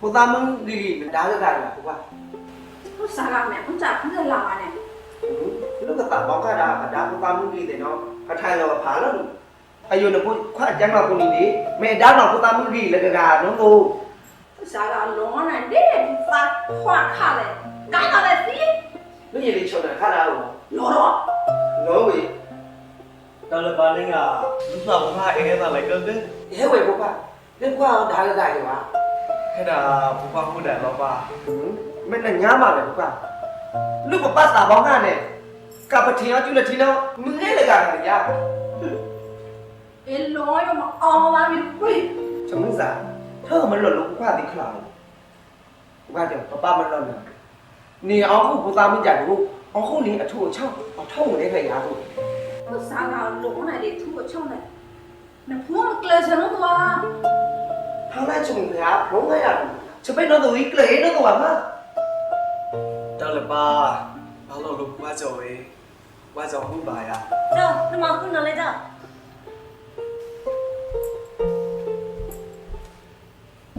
ကိုသားမကြီးဒါကလားကိုက ဟုတ်စားရမယ်ဦးကြဖက်လာပါနဲ့ လူကတာဘောက်ကဒါကိုသားမကြီးတဲ့နော်အထိုင်တော့ဖာလို့အယုံကိုခွာကျန်းတော့ကိုနေလေမဲဒါတော့ကိုသားမကြီးလည်းကနော်ကို စားရလုံးနဲ့တဲ့စားခွာခါလေကိုင်းလာလေစီ လူရည်လေးချုံတာခါတာဟုတ် လောတော့ နော်ဝေ တော်လည်းပါနေကလူစားဘာအေးနေတာလိုက်တော့တဲ့ ရဲဝေကိုကဒီကွာဒါကကြတယ်ပါ အဲ့ဒါဘူပါဟုတ်တယ်တော့ပါ မင်းနဲ့ညားပါလေကိုကလူကပတ်တာဘောင်းကနဲ့ကပထင်အောင်ကျူလက်ထင်းတော့မင်းလည်းကလည်းရ အေးလောရမအောင်ပါပြီဝေး ချမင်းစားเธอมันหล่นลงกว่าดิขลากูว่าเดี๋ยวป้ามันหล่นนะนี่เอากูตามไม่จ่ายกูเอาคู่นี้อโถเช่าเอาท่องได้ไงยากู ဟုတ်စားရလုံးနဲ့တဲ့သူ့ချုံနဲ့နဖုန်းကလေးစံတော့ ทางนั้นชมครับร้องไงอ่ะจะไปนอนตัวอีกเลยนอนตัวมา တော်လည်းပါဘာလို့လူမကြော်ဝေးမကြော်ဟုတ်ပါရ 走，那么困难来着。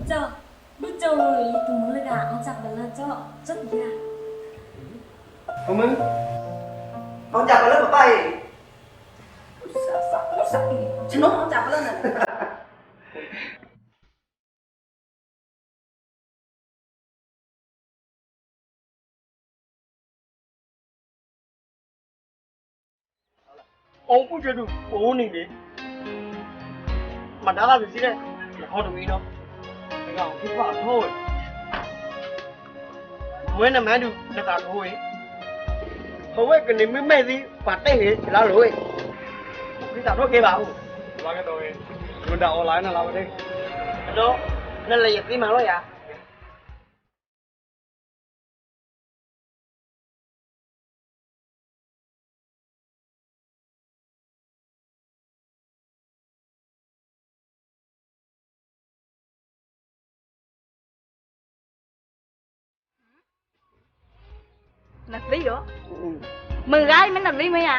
走，不走一堵那个，我找不了走，走不了。 พวกมึงเอาจับไปแล้วป้าเอง စားကျွန်တော်အောင်ကြပါလားနဲ့ အောင်ပုကျတူပုံနေလေမဒါလာစီတဲ့ဟောတူမီနော်ဒီကောင်ဒီပါထိုးမွေးနမန်တူတကထိုးဟိုဝဲကနေမမဲ့စီပါတယ်လေလားလို့ဒီတော့ကေပါဦး ဘာကတော့ဝေးလူတာအွန်လိုင်းနဲ့လာပါတဲ့ တော့နဲ့လည်းပြမှာတော့ရ နသိရော မရိုင်းမနဲ့လိမ့်မရ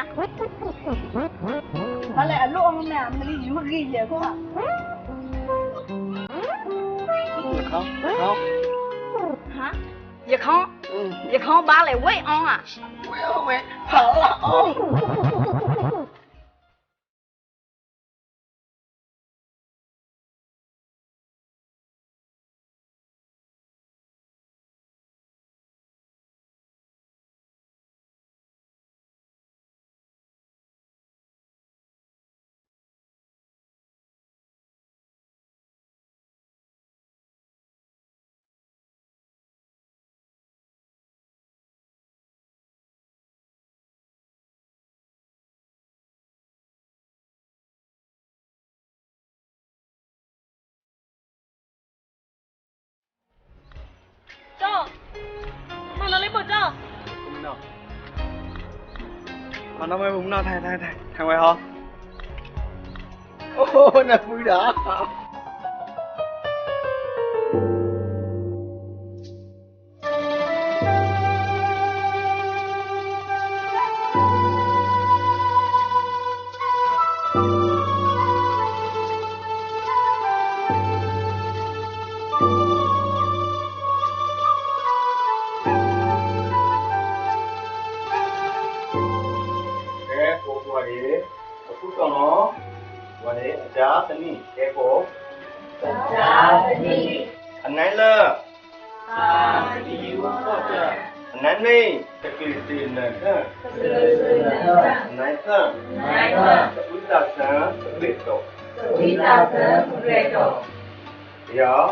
ဘာလဲအလို့အောင်နဲ့မလီယူကြီးရေခေါ့ ခေါခေါ ဟမ်ရခေါင်းရခေါင်းပါလေဝိတ်အောင်อ่ะ ဝဲဟာလာအောင် 走，မနလေးပေါ်走。 ဘုံနော်မနမဲဘုံနော်ထိုင်ဝဲဟော โอ้น่ะฟูดา ကဲပို့ပွားရေအခုတော့နော်ဝါလေအကြာတနည်းကဲပို့အကြာတနည်းအနိုင်လားအာဒီဝတ်တော့အနိုင်နေတကိစီနဲ့ဟဲ့နိုင်ကဝိတာဆန်ဝိတော့ရော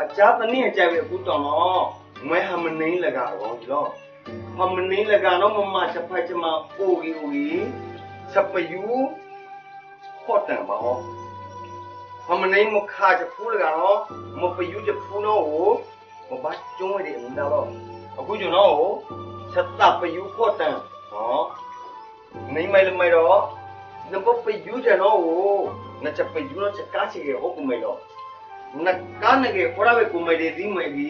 အကြာတနည်းအကြာပဲအခုတော့နော်မွဲဟမနေလကတော့ဒီတော့ हमने लगानो मम्मा छपा चमा ओगी ओगी छपयू होता बाहो हमने मुखा छपू लगानो मपयू छपू नो हो मबा चों दे उंदा रो अकु जो नो हो छत्ता पयू होता हां नहीं mai रो न पयू जे नो हो न छपयू नो छका छे के हो कुमै रो न का न के ओरा बे कुमै दे दी मै भी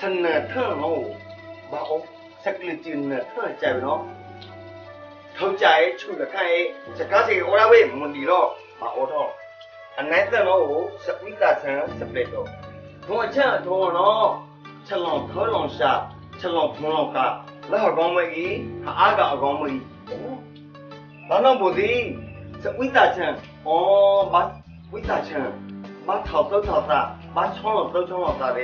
सन थ नो बाहो စကလစ်တင်နဲ့ထားကြပြီနော်ထောက်ကြဲချူတခိုင်စကားစီအော်ရဝေးမွန်ဒီတော့မအော်တော့အနိုင်တဲ့နော်ကိုစပီတာဆန်စပလက်တော့同我讲同喏，吃浪头浪下，吃浪碰浪嘎，那好讲么伊，他阿个好讲么伊。那那不是，是为啥钱？哦，把为啥钱？把头走头大，把窗浪走窗浪大的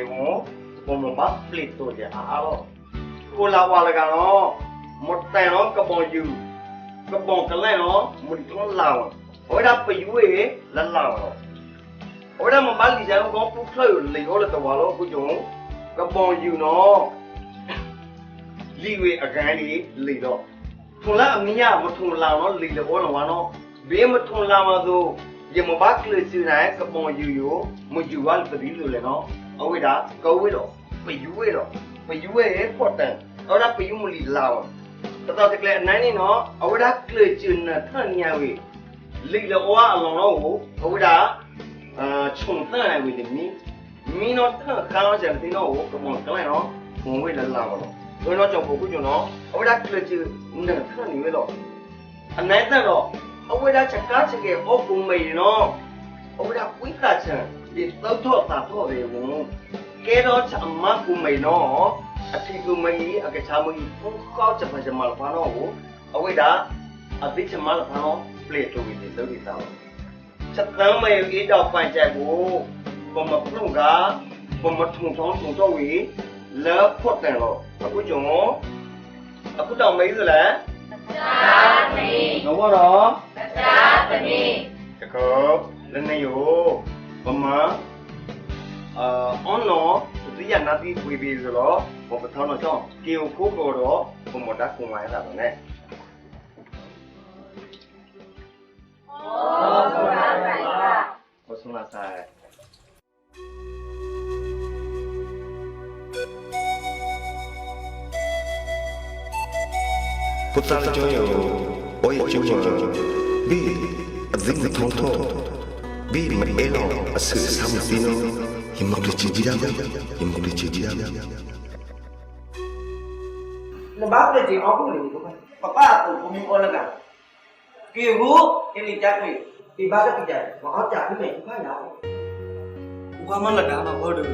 我们把 plate 做的啊咯。ကိုလာဝါလကနော်မတိုင်နော်ကပောင်ယူကပောင်ကလဲနော်မူထုံးလာဝဒါပယူဝေလလာဝဒါမပါလီကြံကောပုခလို့လေဟောလတဝါလို့ခုကြုံကပောင်ယူနော်လီဝေအကန်လီလေတော့ထုံလာအမီယာမထုံလာနော်လေတော့နော်ဝါနော်ဘေးမထုံလာမသို့ရမဘကလစီနိုင်ကပောင်ယူယမယူဝါလပဒီလို့လေနော်အဝဒါကောဝေတော့ပယူဝေတော့ပယူဝေပေါ်တန်အော်ဒါပယူမလီလာတော်တကယ်နိုင်နေနော်အဝဒါကလချင်နထန်ညာဝေလီလောအလောတော့အဝဒါခြုံတန်နိုင်ဝေဒီမီနော်ထန်ကောင်းကြတယ်နော်ကမောကလဲနော်ဘုံဝေလာလာတော့ဘယ်တော့ကြောင့်ပုတ်ကျွန်းနော်အဝဒါကလချင်နထန်နေဝေတော့အနိုင်တော့အဝဒါချက်ကားချက်ကအောက်ပုံမေနော်အဝဒါဝိတာချန်ဒီတော့တော့တာတော့လေဘုံကဲတော့ချအမကူမေနော်အထီကူမီအကချာမီဖုန်းကောက်ချက်ဖချမလဖာနော်ကိုအဝိဒါအတိချမလဖာနော်ပလေတိုဝီဒီသုဒီတောချက်တမ်းမေအေးတော့ပန်ချက်ကိုဘမဖလုံကဘမထုံထုံထုံတော့ဝီလဲဖွတ်တယ်လို့အခုကျုံအခုတော့မေးစလဲတရားသမီးတော့တော့တရားသမီးတကောလည်းနေရောဘမနော်ဒီရနာတီဝီဘီဆိုတော့ဘမထောင်းတော့ကြောင်းကေကိုကိုတော့ဘမတာကုံဝိုင်းလာတော့ ਨੇ ဟောဆုံးလာဆိုင်พุทธาจอยโอยจิวบีอดิงทองทองบีมเอลอสซัมดิโนหิมกลิจิจิราหิมกลิจิจิรา nó bác lên thì ó cũng được không papa tụ cũng con là cả kiều hú cái gì chắc vậy thì ba cái gì mà ó chả cái này cũng phải nào qua mắt là đã mà bơ được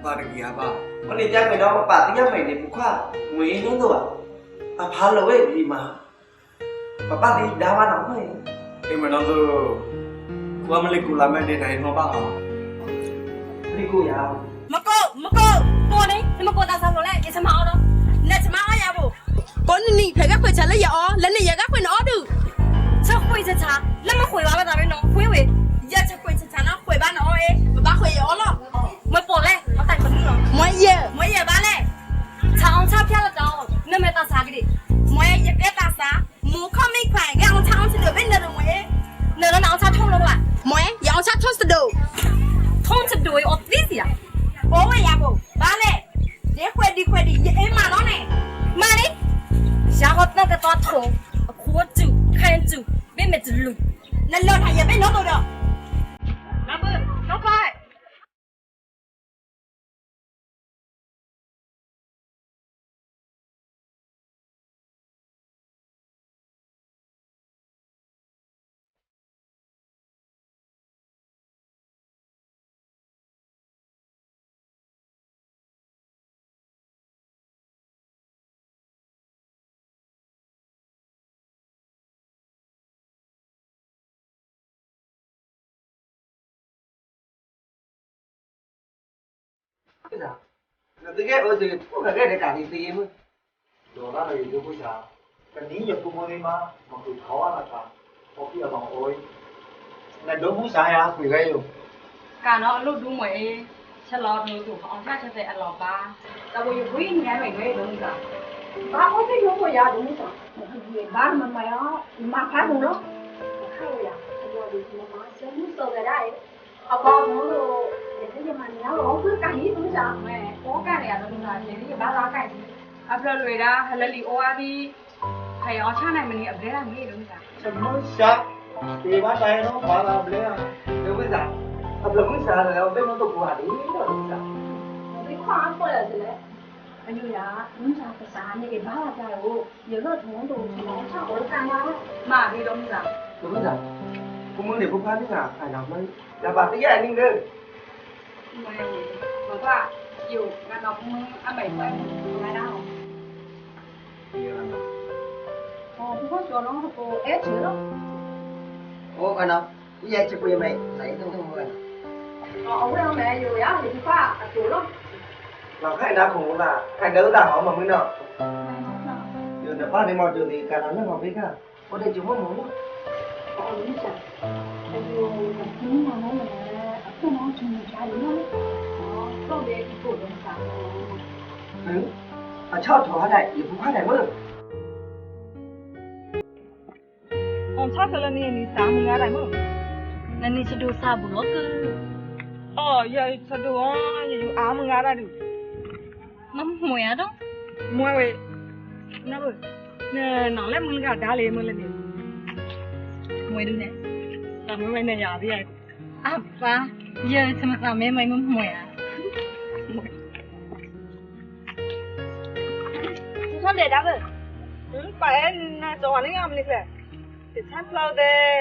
ba được gì hả ba con đi chắc mày đó mà bà tiếng mày để cũng khoa nguyễn nữa rồi à phá lỗi gì mà papa đi đá ba nóng này em mà nó rồi qua mắt lấy cụ làm mẹ này nó ba hả đi cô giàu mắc cô đấy nhưng mà cô ta sao rồi lại cái sao mạo đó nè sao mạo ya bố con nị phải gấp phải trả lấy giờ lần này giờ gấp phải nó được sao quay cha cha lần mà quay ba ta nó quay về giờ cha quay cha nó quay ba nó ấy ba khỏe giờ lo mới bỏ lên nó tại phần nữa mấy giờ ba lên chào cha phía là chào nên mày ta sao cái đi mấy giờ cái ta sao mua không mấy khoản cái ông chào sẽ được bên nào mấy nơi nó nào cha thông luôn à mấy giờ ông chào thông sẽ được thông sẽ đuổi ở tí gì à bố mày ya bố ba lên để quay đi em mà nó này mà đi sao họ那个多头活住看住别没走路lần lần hay giờ bên nó đâu được làm ơn nó coi cái sao là tôi ghét ôi gì cũng là ghét để cả thì gì mới đồ đó là gì đâu có sao cái ní nhập của tôi mà tụi khó là cả có khi là bằng ôi này đối với sao ya quỷ gây rồi cả nó lúc đúng mấy chả lọt người tụi họ cha cho về ăn lọt ba tao bây giờ quý nghe mày gây đúng không ba có cái lúc bây giờ đúng không gì ba mày đó mà phá luôn đó hay là rồi thì mà sớm sơ về đây con nó để cái gì mà nó lỗ cứ cày đúng sao mẹ có cái này đúng là thế thì ba ra cái gì áp lực rồi ra hay là li oa đi thầy ở cha này mình nhập đấy là gì đúng không chẳng mới sắc thì bắt tay nó phải làm lấy à nếu bây giờ học lực mới sợ là bên nó tụt quả đi đó là sao cái khoa có là gì đấy anh như là đúng sao cái sáng như cái ba là trời ơi nhớ là thằng đồ thì nó sao ở càng đó mà đi đúng không đúng rồi cũng muốn để cô phá thế nào phải làm mới là bà tới cái này đi 没有，我爸有看到我们阿美怪来了。 ဒီရနော် 哦，不过做了那个爱吃了。 ဟိုကနော်ဦးရဲ့ချစ်ပွေးမိတ်နိုင်တော့တော့ဟိုက 哦，我要买有呀，有发做了。 เราให้ดาของเราให้เดินตาหอมมามึงเนาะอยู่ในบ้านในมอจูดีการเราเรื่องของพี่ค่ะโอ้ได้จุ่มหัว 哦，你想，哎呦，你妈妈呢？不能去你家里呢。哦，到底是做点啥？ อืมชอบถั่วได้อยู่ผู้ค้าไหนมึง 我查出来你啥么来么？那你去做啥不咯？哥，哦，要吃多啊，有阿么来的。 妈没呀都，မွဲဝေနာဘနဲနော်လည်းမလကဒါလေးမလည်းနေ 没的呢。 ဒါမမဲနဲ့ရသေးရဲ့ 阿爸，也什么啥没没没呀？你说来咋个？ ဟင်းပါနာကြောင်းလေးရမလေးဆက်တချမ်းဖလောက်တဲ့